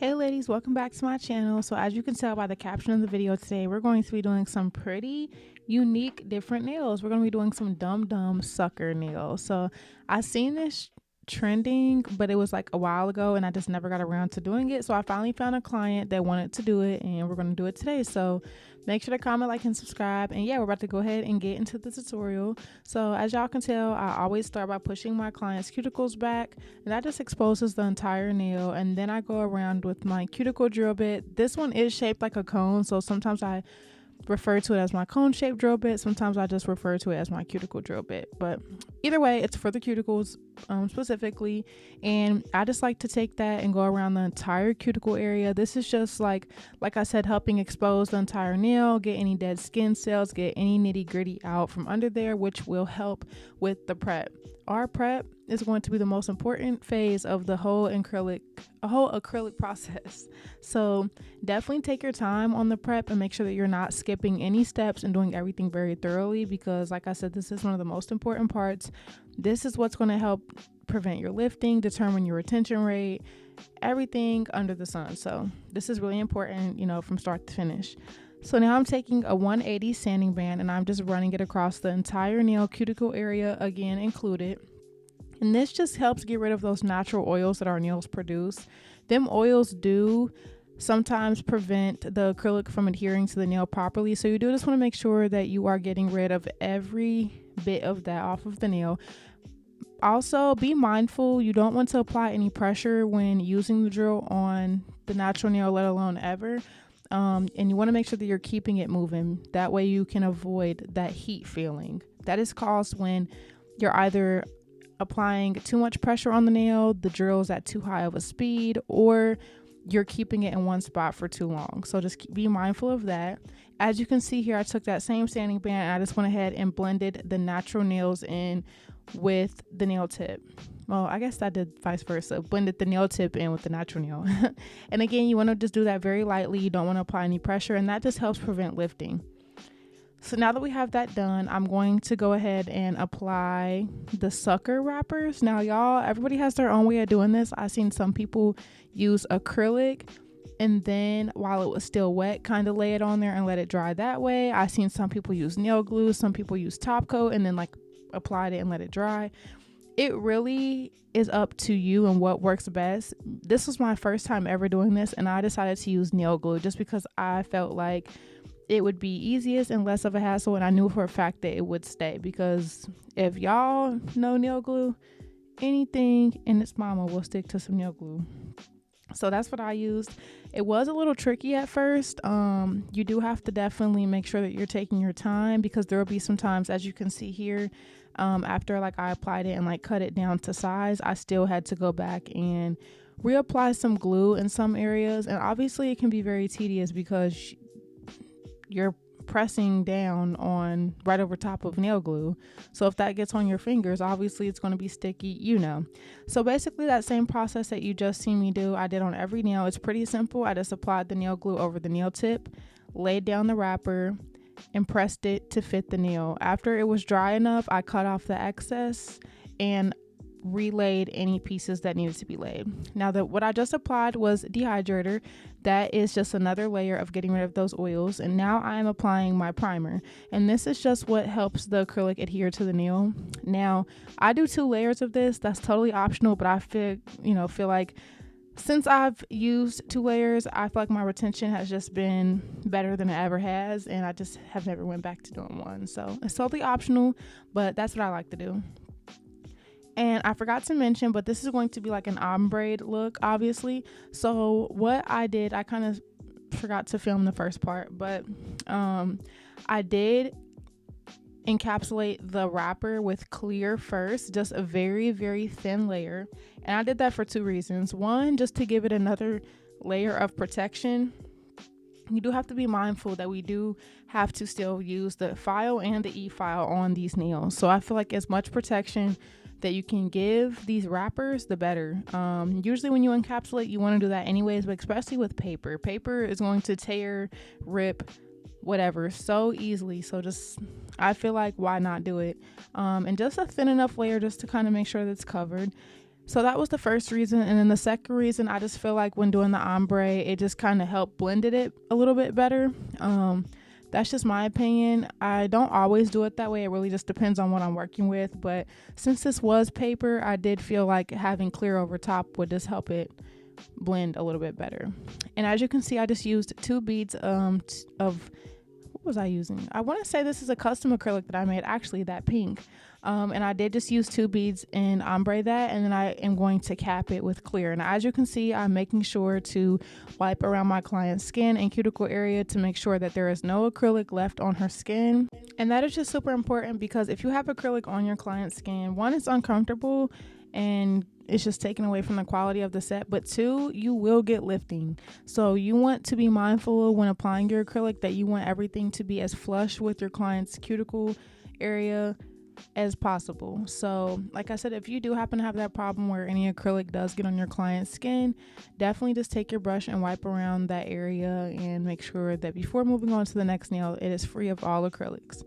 Hey ladies, welcome back to my channel. So as you can tell by the caption of the video today, we're going to be doing some pretty unique different nails. We're going to be doing some DUM-DUM sucker nails. So I seen this trending, but it was like a while ago and I just never got around to doing it. So I finally found a client that wanted to do it and we're going to do it today. So make sure to comment, like, and subscribe. And yeah, we're about to go ahead and get into the tutorial. So as y'all can tell, I always start by pushing my client's cuticles back, and that just exposes the entire nail. And then I go around with my cuticle drill bit. This one is shaped like a cone, so sometimes I refer to it as my cone shaped drill bit. Sometimes I just refer to it as my cuticle drill bit, but either way, it's for the cuticles specifically. And I just like to take that and go around the entire cuticle area. This is just like I said, helping expose the entire nail, get any dead skin cells, get any nitty gritty out from under there, which will help with the prep. Our prep is going to be the most important phase of the whole acrylic process. So definitely take your time on the prep and make sure that you're not skipping any steps and doing everything very thoroughly, because like I said, this is one of the most important parts. This is what's going to help prevent your lifting, determine your retention rate, everything under the sun. So this is really important, from start to finish. So now I'm taking a 180 sanding band and I'm just running it across the entire nail cuticle area, again included. And this just helps get rid of those natural oils that our nails produce. Them oils do sometimes prevent the acrylic from adhering to the nail properly. So you do just want to make sure that you are getting rid of every bit of that off of the nail. Also, be mindful, you don't want to apply any pressure when using the drill on the natural nail, let alone ever. And you want to make sure that you're keeping it moving. That way you can avoid that heat feeling that is caused when you're either applying too much pressure on the nail, the drill's at too high of a speed, or you're keeping it in one spot for too long. So just be mindful of that. As you can see here, I took that same sanding band and I just went ahead and blended the natural nails in with the nail tip. Well, I guess I did vice versa, blended the nail tip in with the natural nail. And again, you want to just do that very lightly. You don't want to apply any pressure, and that just helps prevent lifting. So now that we have that done, I'm going to go ahead and apply the sucker wrappers. Now, y'all, everybody has their own way of doing this. I've seen some people use acrylic and then while it was still wet, kind of lay it on there and let it dry that way. I've seen some people use nail glue. Some people use top coat and then applied it and let it dry. It really is up to you and what works best. This was my first time ever doing this, and I decided to use nail glue just because I felt like it would be easiest and less of a hassle, and I knew for a fact that it would stay, because if y'all know nail glue, anything in its mama will stick to some nail glue. So that's what I used. It was a little tricky at first. You do have to definitely make sure that you're taking your time, because there will be some times, as you can see here, after I applied it and cut it down to size, I still had to go back and reapply some glue in some areas. And obviously it can be very tedious because you're pressing down on right over top of nail glue. So if that gets on your fingers, obviously it's going to be sticky, So basically that same process that you just seen me do, I did on every nail. It's pretty simple. I just applied the nail glue over the nail tip, laid down the wrapper, and pressed it to fit the nail. After it was dry enough, I cut off the excess and relayed any pieces that needed to be laid. Now what I just applied was dehydrator. That is just another layer of getting rid of those oils. And now I am applying my primer, and this is just what helps the acrylic adhere to the nail. Now I do 2 layers of this. That's totally optional, but I feel like since I've used 2 layers, I feel like my retention has just been better than it ever has, and I just have never went back to doing one. So it's totally optional, but that's what I like to do. And I forgot to mention, but this is going to be like an ombre look, obviously. So what I did, I kind of forgot to film the first part, but I did encapsulate the wrapper with clear first, just a very, very thin layer. And I did that for 2 reasons. One, just to give it another layer of protection. You do have to be mindful that we do have to still use the file and the e-file on these nails. So I feel like as much protection that you can give these wrappers, the better. Usually when you encapsulate, you want to do that anyways, but especially with paper. Paper is going to tear, rip, whatever so easily. So I feel like why not do it? And just a thin enough layer just to kind of make sure that it's covered. So that was the first reason. And then the second reason, I just feel like when doing the ombre, it just kind of helped blended it a little bit better. That's just my opinion. I don't always do it that way. It really just depends on what I'm working with. But since this was paper, I did feel like having clear over top would just help it blend a little bit better. And as you can see, I just used 2 beads of, what was I using? I want to say this is a custom acrylic that I made, actually, that pink. And I did just use 2 beads and ombre that, and then I am going to cap it with clear. And as you can see, I'm making sure to wipe around my client's skin and cuticle area to make sure that there is no acrylic left on her skin. And that is just super important, because if you have acrylic on your client's skin, 1, it's uncomfortable and it's just taken away from the quality of the set, but 2, you will get lifting. So you want to be mindful when applying your acrylic that you want everything to be as flush with your client's cuticle area as possible. So like I said, if you do happen to have that problem where any acrylic does get on your client's skin, definitely just take your brush and wipe around that area and make sure that before moving on to the next nail, it is free of all acrylics.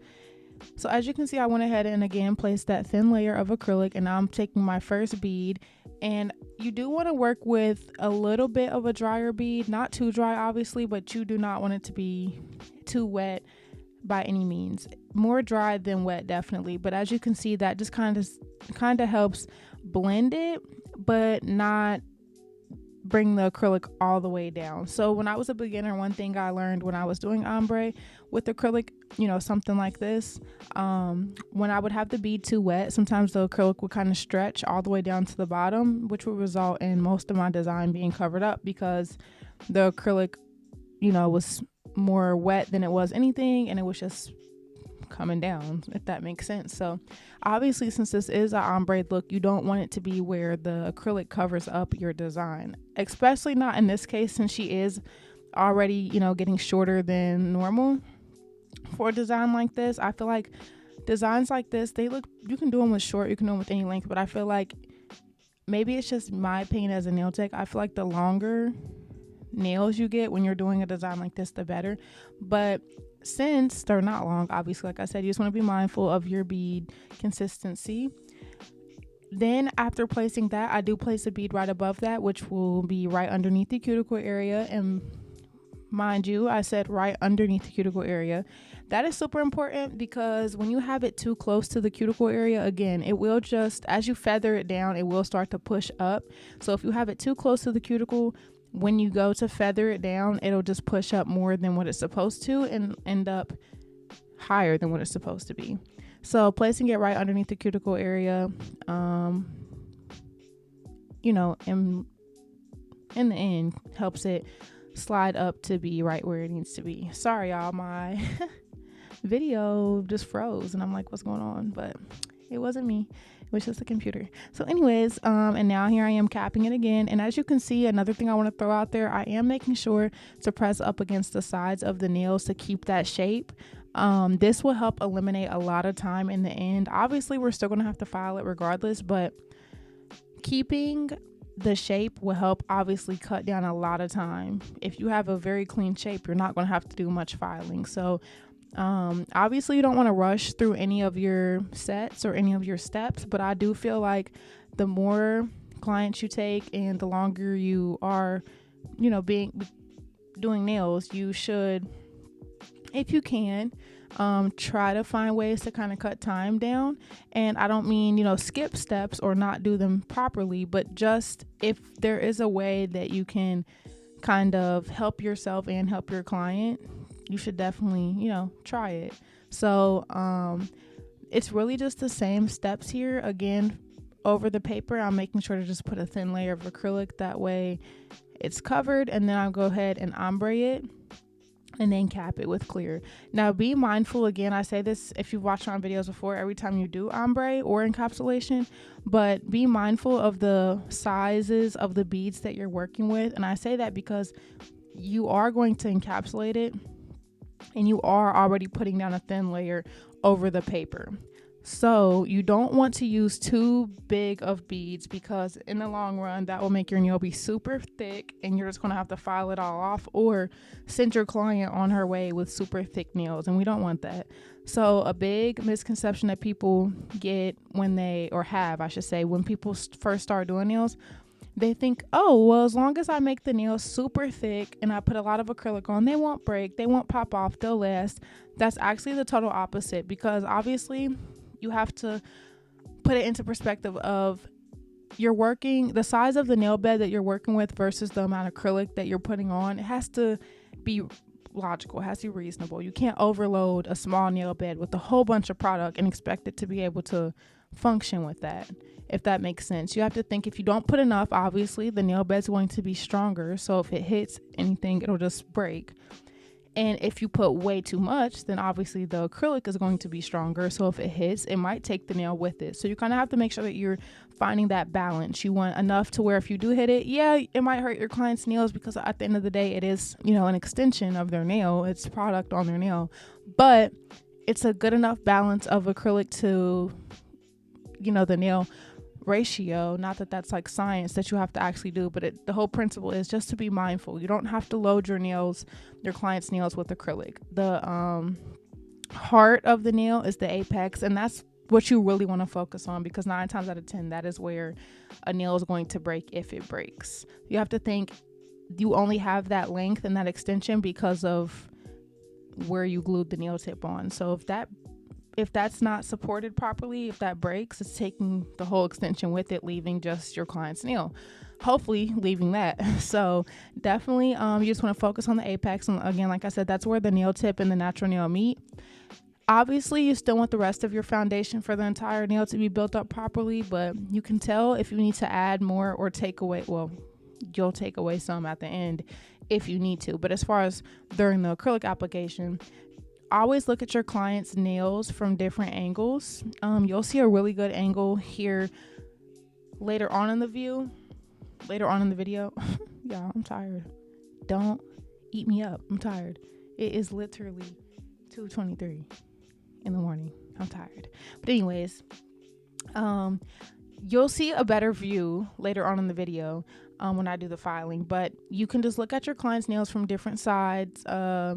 So as you can see, I went ahead and again placed that thin layer of acrylic, and now I'm taking my first bead. And you do want to work with a little bit of a drier bead, not too dry obviously, but you do not want it to be too wet by any means. More dry than wet, definitely. But as you can see, that just kind of helps blend it, but not bring the acrylic all the way down. So when I was a beginner, one thing I learned when I was doing ombre with acrylic, you know, something like this, when I would have the bead too wet, sometimes the acrylic would kind of stretch all the way down to the bottom, which would result in most of my design being covered up, because the acrylic, you know, was more wet than it was anything, and it was just coming down, if that makes sense. So obviously, since this is an ombre look, you don't want it to be where the acrylic covers up your design, especially not in this case, since she is already, you know, getting shorter than normal. For a design like this, I feel like designs like this, they look, you can do them with short, you can do them with any length, but I feel like, maybe it's just my opinion as a nail tech, I feel like the longer nails you get when you're doing a design like this, the better. But since they're not long, obviously, like I said, you just want to be mindful of your bead consistency. Then after placing that, I do place a bead right above that, which will be right underneath the cuticle area. And mind you, I said right underneath the cuticle area. That is super important, because when you have it too close to the cuticle area, again, it will just, as you feather it down, it will start to push up. So if you have it too close to the cuticle, when you go to feather it down, it'll just push up more than what it's supposed to and end up higher than what it's supposed to be. So placing it right underneath the cuticle area, you know, in the end, helps it slide up to be right where it needs to be. Sorry, y'all, my video just froze and I'm like, what's going on? But it wasn't me, it was just the computer. So anyways, and now here I am capping it again. And as you can see, another thing I want to throw out there, I am making sure to press up against the sides of the nails to keep that shape. This will help eliminate a lot of time in the end. Obviously, we're still going to have to file it regardless, but keeping the shape will help obviously cut down a lot of time. If you have a very clean shape, you're not going to have to do much filing. So obviously you don't want to rush through any of your sets or any of your steps, but I do feel like the more clients you take and the longer you are, you know, doing nails, you should, if you can, try to find ways to kind of cut time down. And I don't mean, you know, skip steps or not do them properly, but just if there is a way that you can kind of help yourself and help your client, you should definitely, you know, try it. So it's really just the same steps here. Again, over the paper, I'm making sure to just put a thin layer of acrylic, that way it's covered, and then I'll go ahead and ombre it and then cap it with clear. Now be mindful, again, I say this if you've watched my videos before, every time you do ombre or encapsulation, but be mindful of the sizes of the beads that you're working with. And I say that because you are going to encapsulate it and you are already putting down a thin layer over the paper. So you don't want to use too big of beads, because in the long run that will make your nail be super thick and you're just going to have to file it all off or send your client on her way with super thick nails, and we don't want that. So a big misconception that people get when they, or have I should say, when people first start doing nails, they think, oh, well, as long as I make the nails super thick and I put a lot of acrylic on, they won't break, they won't pop off, they'll last. That's actually the total opposite, because obviously you have to put it into perspective of you're working, the size of the nail bed that you're working with versus the amount of acrylic that you're putting on. It has to be logical, it has to be reasonable. You can't overload a small nail bed with a whole bunch of product and expect it to be able to function with that, if that makes sense. You have to think, if you don't put enough, obviously the nail bed's going to be stronger, so if it hits anything, it'll just break. And if you put way too much, then obviously the acrylic is going to be stronger, so if it hits, it might take the nail with it. So you kind of have to make sure that you're finding that balance. You want enough to where if you do hit it, yeah, it might hurt your client's nails, because at the end of the day, it is, you know, an extension of their nail. It's product on their nail, but it's a good enough balance of acrylic to, you know, the nail ratio. Not that that's like science that you have to actually do, but the whole principle is just to be mindful. You don't have to load your nails, your client's nails, with acrylic. The heart of the nail is the apex, and that's what you really want to focus on, because 9 times out of 10 that is where a nail is going to break, if it breaks. You have to think you only have that length and that extension because of where you glued the nail tip on. So if that's not supported properly, if that breaks, it's taking the whole extension with it, leaving just your client's nail, hopefully leaving that. So definitely you just want to focus on the apex, and again, like I said, that's where the nail tip and the natural nail meet. Obviously you still want the rest of your foundation for the entire nail to be built up properly, but you can tell if you need to add more or take away. Well, you'll take away some at the end if you need to, but as far as during the acrylic application, always look at your client's nails from different angles. You'll see a really good angle here later on in the video. Yeah, I'm tired. Don't eat me up. I'm tired. It is literally 2:23 in the morning. I'm tired. But anyways, you'll see a better view later on in the video when I do the filing, but you can just look at your client's nails from different sides,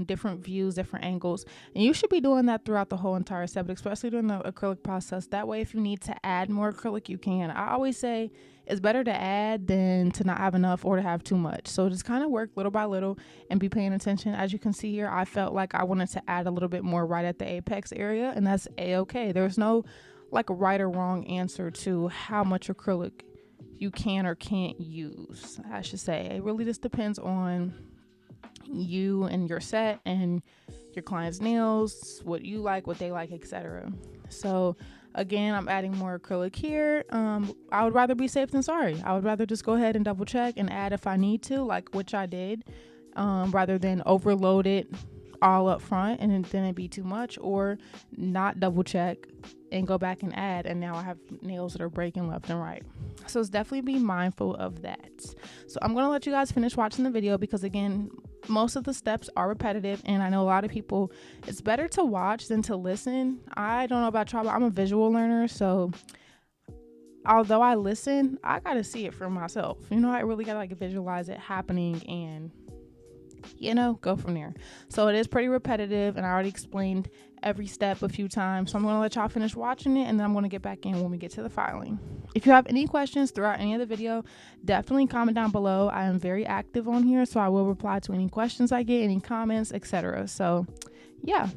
different views, different angles, and you should be doing that throughout the whole entire set, but especially during the acrylic process. That way, if you need to add more acrylic, you can. I always say it's better to add than to not have enough or to have too much. So just kind of work little by little and be paying attention. As you can see here, I felt like I wanted to add a little bit more right at the apex area, and that's a-okay. There's no like a right or wrong answer to how much acrylic you can or can't use, I should say. It really just depends on you and your set and your client's nails, what you like, what they like, etc. So again, I'm adding more acrylic here. I would rather be safe than sorry. I would rather just go ahead and double check and add if I need to, like which I did, rather than overload it all up front and then it be too much, or not double check and go back and add, and now I have nails that are breaking left and right. So it's definitely be mindful of that. So I'm going to let you guys finish watching the video, because again, most of the steps are repetitive, and I know a lot of people, it's better to watch than to listen. I don't know about y'all, but I'm a visual learner, so although I listen, I gotta see it for myself. You know, I really gotta like visualize it happening and, you know, go from there. So it is pretty repetitive, and I already explained every step a few times. So I'm going to let y'all finish watching it, and then I'm going to get back in when we get to the filing. If you have any questions throughout any of the video, definitely comment down below. I am very active on here, so I will reply to any questions I get, any comments, etc. So yeah.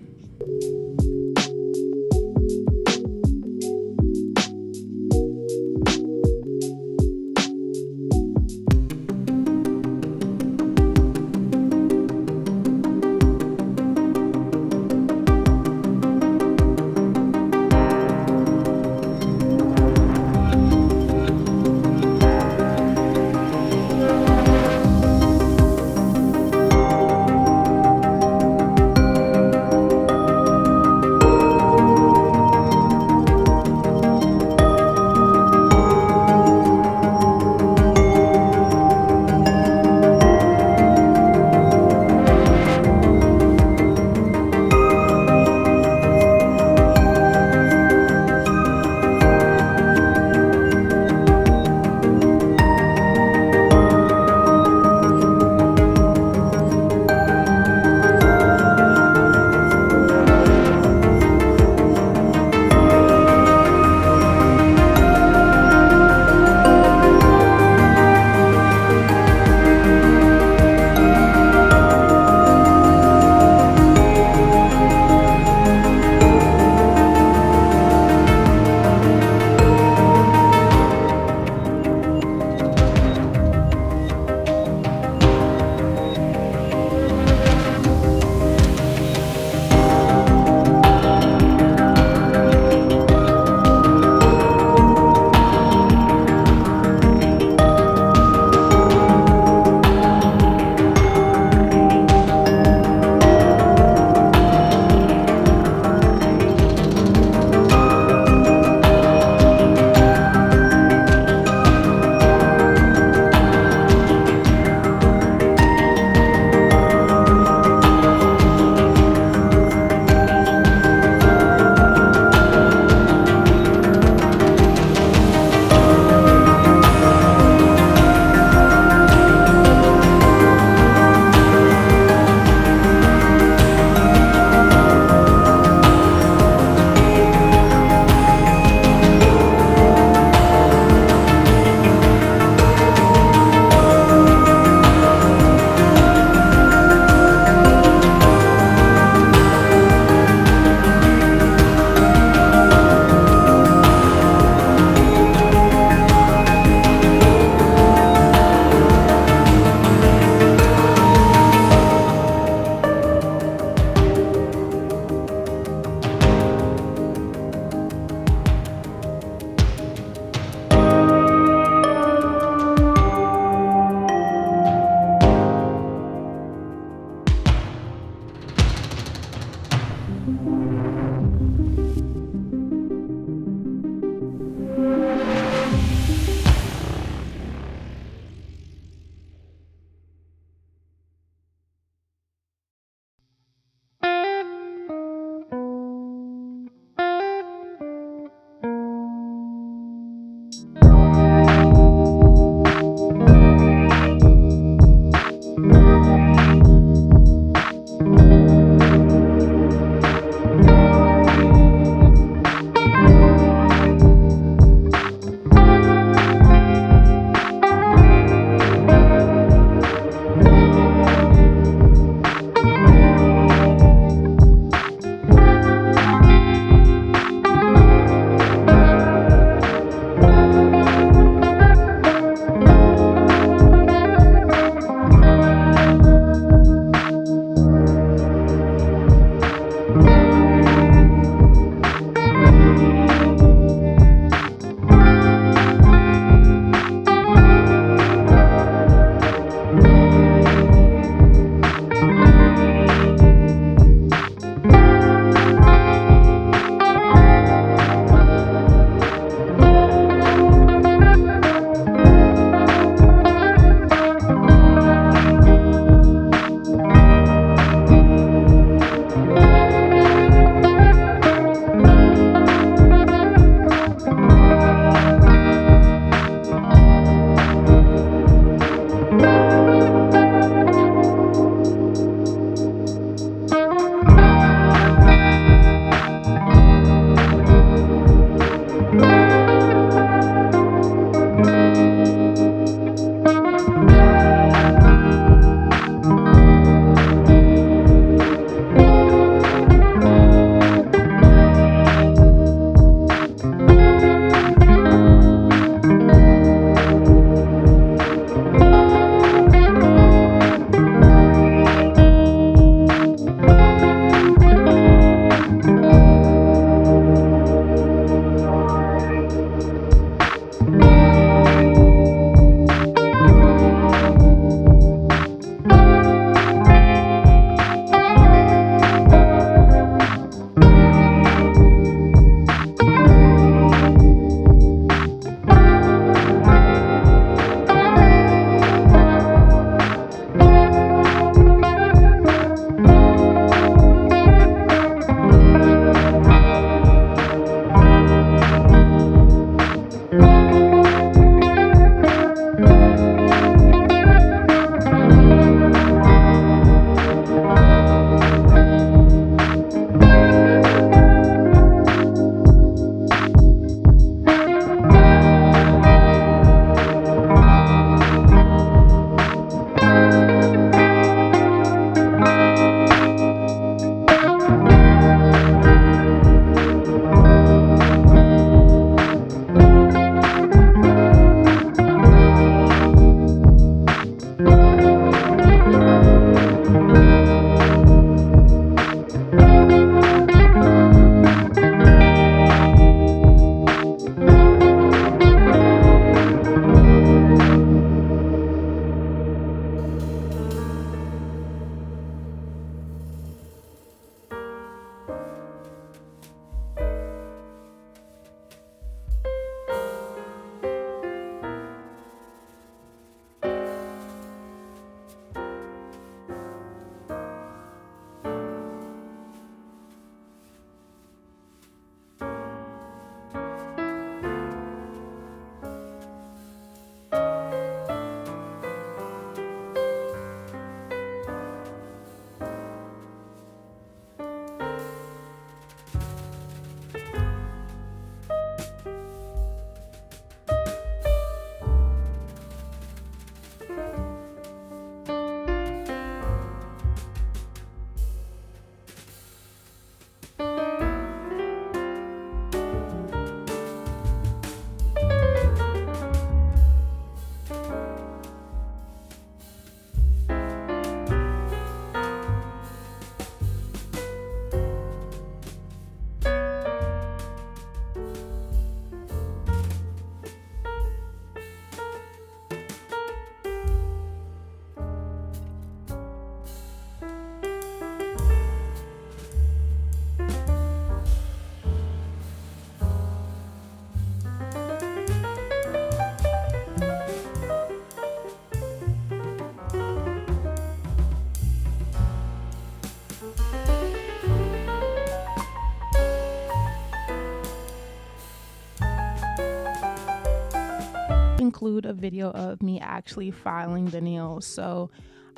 include a video of me actually filing the nails. So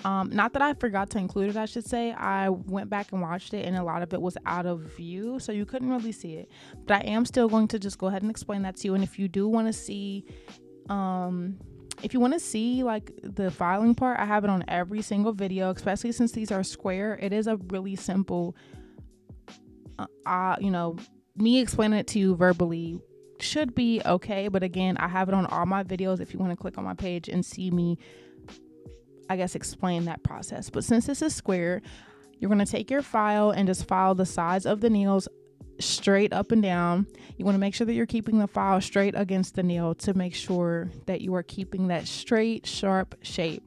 not that I forgot to include it, I should say. I went back and watched it and a lot of it was out of view, so you couldn't really see it. But I am still going to just go ahead and explain that to you. And if you do want to see like the filing part, I have it on every single video, especially since these are square. It is a really simple me explaining it to you verbally should be okay, but again, I have it on all my videos if you want to click on my page and see me, I guess, explain that process. But since this is square, you're going to take your file and just file the sides of the nails straight up and down. You want to make sure that you're keeping the file straight against the nail to make sure that you are keeping that straight, sharp shape.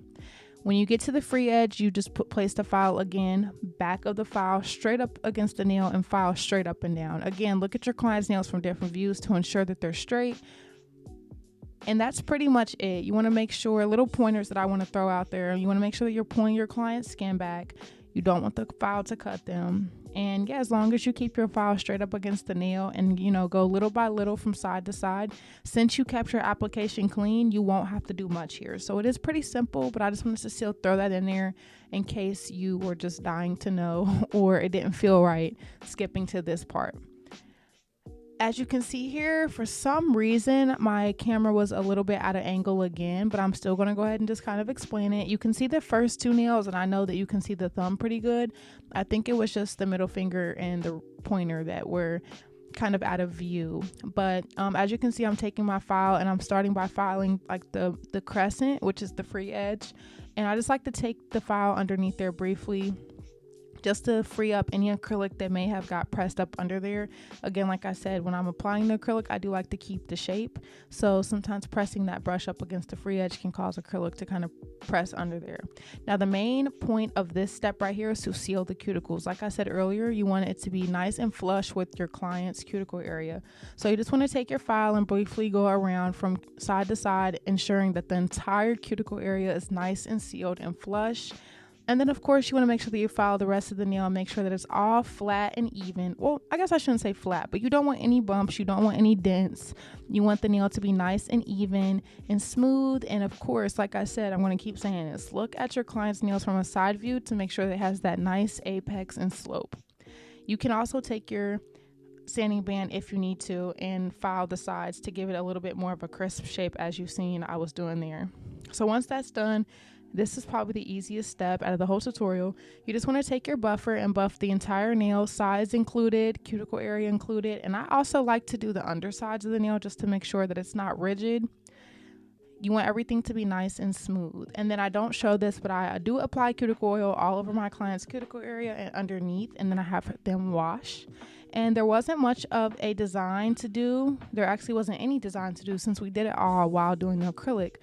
When you get to the free edge, you just place the file again, back of the file, straight up against the nail, and file straight up and down. Again, look at your client's nails from different views to ensure that they're straight. And that's pretty much it. You want to make sure, little pointers that I want to throw out there, you want to make sure that you're pulling your client's skin back. You don't want the file to cut them. And yeah, as long as you keep your file straight up against the nail and, go little by little from side to side, since you kept your application clean, you won't have to do much here. So it is pretty simple, but I just wanted to still throw that in there in case you were just dying to know or it didn't feel right skipping to this part. As you can see here, for some reason, my camera was a little bit out of angle again, but I'm still going to go ahead and just kind of explain it. You can see the first two nails, and I know that you can see the thumb pretty good. I think it was just the middle finger and the pointer that were kind of out of view. But as you can see, I'm taking my file and I'm starting by filing like the crescent, which is the free edge. And I just like to take the file underneath there briefly, just to free up any acrylic that may have got pressed up under there. Again, like I said, when I'm applying the acrylic, I do like to keep the shape. So sometimes pressing that brush up against the free edge can cause acrylic to kind of press under there. Now, the main point of this step right here is to seal the cuticles. Like I said earlier, you want it to be nice and flush with your client's cuticle area. So you just want to take your file and briefly go around from side to side, ensuring that the entire cuticle area is nice and sealed and flush. And then, of course, you want to make sure that you file the rest of the nail and make sure that it's all flat and even. Well, I guess I shouldn't say flat, but you don't want any bumps. You don't want any dents. You want the nail to be nice and even and smooth. And, of course, like I said, I'm going to keep saying this. Look at your client's nails from a side view to make sure that it has that nice apex and slope. You can also take your sanding band if you need to and file the sides to give it a little bit more of a crisp shape, as you've seen I was doing there. So once that's done, this is probably the easiest step out of the whole tutorial. You just want to take your buffer and buff the entire nail, sides included, cuticle area included. And I also like to do the undersides of the nail just to make sure that it's not rigid. You want everything to be nice and smooth. And then I don't show this, but I do apply cuticle oil all over my client's cuticle area and underneath, and then I have them wash. And there wasn't much of a design to do. There actually wasn't any design to do since we did it all while doing the acrylic.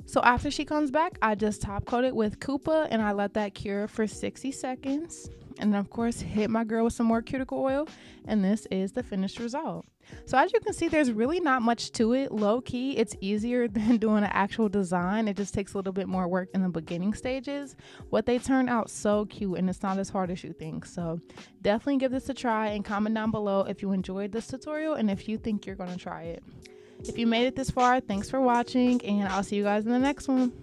So after she comes back, I just top coat it with Koopa and I let that cure for 60 seconds. And then, of course, hit my girl with some more cuticle oil. And this is the finished result. So as you can see, there's really not much to it. Low key, it's easier than doing an actual design. It just takes a little bit more work in the beginning stages. But they turn out so cute and it's not as hard as you think. So definitely give this a try and comment down below if you enjoyed this tutorial and if you think you're going to try it. If you made it this far, thanks for watching, and I'll see you guys in the next one.